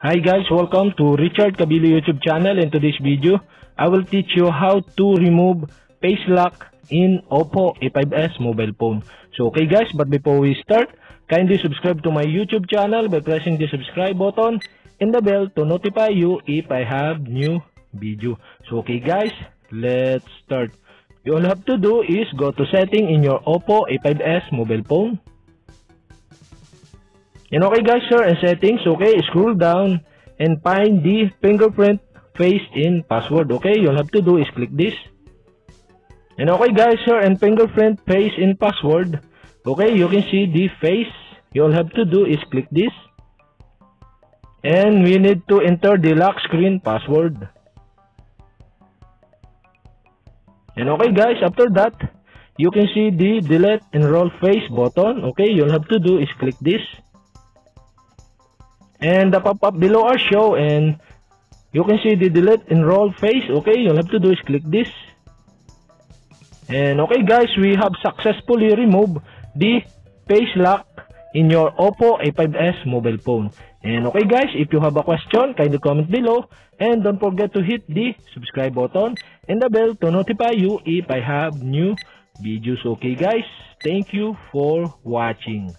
Hi guys, welcome to Richard Cabilo YouTube channel. In today's video, I will teach you how to remove face lock in Oppo A5s mobile phone. So okay guys, but before we start, kindly subscribe to my YouTube channel by pressing the subscribe button and the bell to notify you if I have new video. So okay guys, let's start. All you have to do is go to setting in your Oppo A5s mobile phone. And okay guys, here in settings, okay, scroll down and find the fingerprint face in password. Okay, you'll have to do is click this. And okay guys, here in fingerprint face in password, okay, you can see the face. You'll have to do is click this. And we need to enter the lock screen password. And okay guys, after that, you can see the delete enroll face button. Okay, you'll have to do is click this. And the pop-up below are show and you can see the delete enroll face. Okay, you'll have to do is click this. And okay guys, we have successfully removed the face lock in your Oppo A5s mobile phone. And okay guys, if you have a question, kindly comment below. And don't forget to hit the subscribe button and the bell to notify you if I have new videos. Okay guys, thank you for watching.